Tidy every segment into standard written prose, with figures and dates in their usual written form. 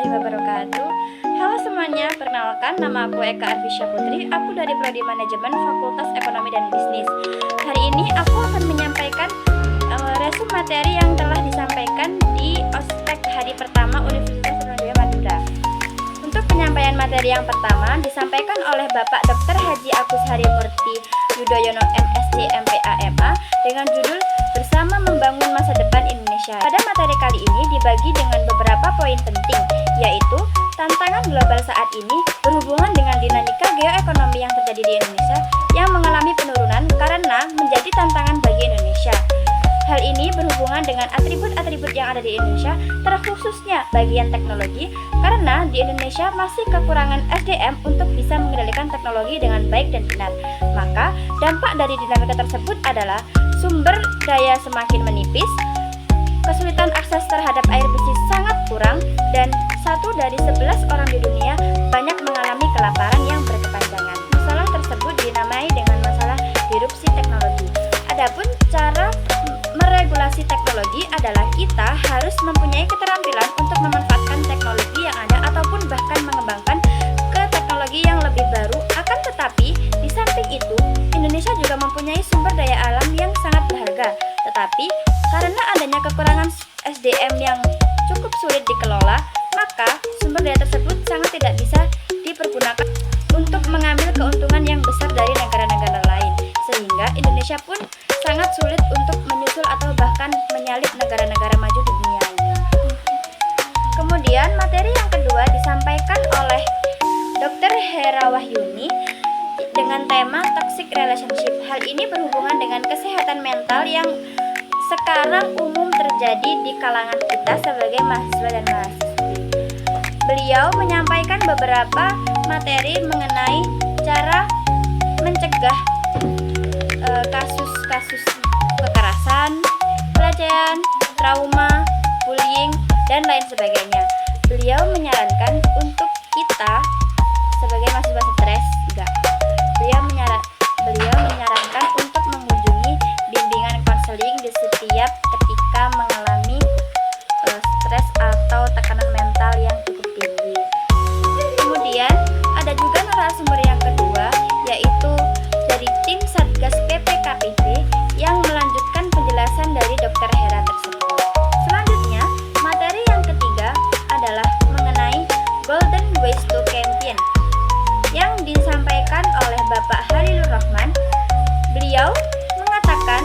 warahmatullahi wabarakatuh. Halo semuanya, perkenalkan nama aku Eka Arfisya Putri. Aku dari Prodi Manajemen Fakultas Ekonomi dan Bisnis. Hari ini aku akan menyampaikan resume materi yang telah disampaikan di ospek hari pertama Universitas Sriwijaya Madura. Untuk penyampaian materi yang pertama disampaikan oleh Bapak Dr. Haji Agus Harimurti Yudhoyono MSc MPA MA dengan judul Bersama Membangun Masa Depan Indonesia. Pada materi kali ini dibagi dengan beberapa poin penting, yaitu tantangan global saat ini berhubungan dengan dinamika geoekonomi yang terjadi di Indonesia yang mengalami penurunan karena menjadi tantangan bagi Indonesia. Hal ini berhubungan dengan atribut-atribut yang ada di Indonesia, terkhususnya bagian teknologi, karena di Indonesia masih kekurangan SDM untuk bisa mengendalikan teknologi dengan baik dan benar. Maka, dampak dari dinamika tersebut adalah sumber daya semakin menipis, kesulitan akses terhadap air bersih sangat kurang, dan 1 dari 11 orang di dunia banyak mengalami kelaparan yang berkepanjangan. Masalah tersebut dinamai dengan masalah disrupsi teknologi. Adapun cara meregulasi teknologi adalah kita harus mempunyai keterampilan untuk memanfaatkan teknologi yang ada ataupun bahkan mengembangkan ke teknologi yang lebih baru. Akan tetapi, di samping itu, Indonesia juga mempunyai sumber daya alam yang sangat berharga. Tetapi, karena adanya kekurangan SDM yang cukup sulit dikelola, maka sumber daya tersebut sangat tidak bisa dipergunakan untuk mengambil keuntungan yang besar dari negara-negara lain, sehingga Indonesia pun sangat sulit untuk menyusul atau bahkan menyalip negara-negara maju di dunia ini. Kemudian materi yang kedua disampaikan oleh Dr. Hera Wahyuni dengan tema toxic relationship. Hal ini berhubungan dengan kesehatan mental yang sekarang umum terjadi di kalangan kita sebagai mahasiswa dan mahasiswi. Beliau menyampaikan beberapa materi mengenai cara mencegah kasus-kasus kekerasan, pelecehan, trauma, bullying, dan lain sebagainya. Beliau menyarankan untuk kita sebagai mahasiswa stres juga. Beliau menyarankan untuk mengunjungi bimbingan konseling di setiap ketika mengalami stres atau tekanan mental yang cukup tinggi. Kemudian ada juga narasumber yang kedua, yaitu dari tim Satgas PPKPP yang melanjutkan penjelasan dari Dr. Hera tersebut. Selanjutnya, materi yang ketiga adalah mengenai Golden Ways to Campaign yang disampaikan oleh Bapak Halilur Rahman. Beliau mengatakan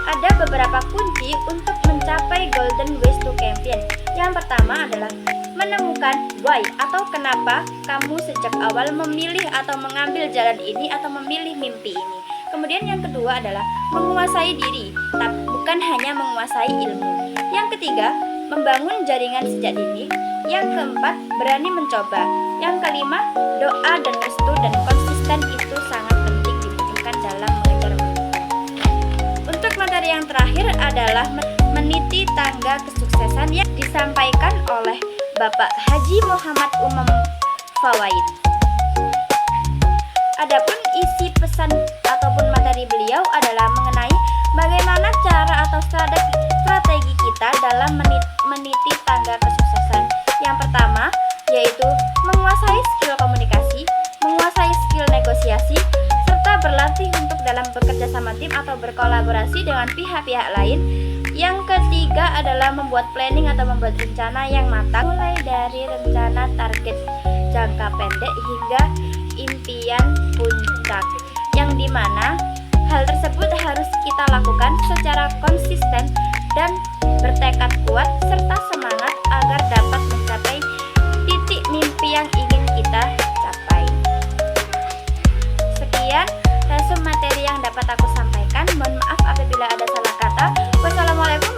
ada beberapa kunci untuk mencapai Golden Ways to Campaign. Yang pertama adalah menemukan why atau kenapa kamu sejak awal memilih atau mengambil jalan ini atau memilih mimpi ini. Kemudian yang kedua adalah menguasai diri, tapi bukan hanya menguasai ilmu. Yang ketiga, membangun jaringan sejak dini. Yang keempat, berani mencoba. Yang kelima, doa dan restu dan konsisten itu sangat penting dibutuhkan dalam mengejar mimpi. Untuk materi yang terakhir adalah meniti tangga kesuksesan yang disampaikan oleh Bapak Haji Muhammad Umam Fawaid. Adapun isi pesan ataupun materi beliau adalah mengenai bagaimana cara atau strategi kita dalam meniti tangga kesuksesan. Yang pertama yaitu menguasai skill komunikasi, menguasai skill negosiasi, serta berlatih untuk dalam bekerja sama tim atau berkolaborasi dengan pihak-pihak lain. Yang ketiga adalah membuat planning atau membuat rencana yang matang, mulai dari rencana target jangka pendek hingga impian puncak, yang dimana hal tersebut harus kita lakukan secara konsisten dan bertekad kuat serta semangat agar dapat mencapai titik mimpi yang ingin kita capai. Sekian resume materi yang dapat aku sampaikan. Mohon maaf apabila ada salah kata. Wassalamualaikum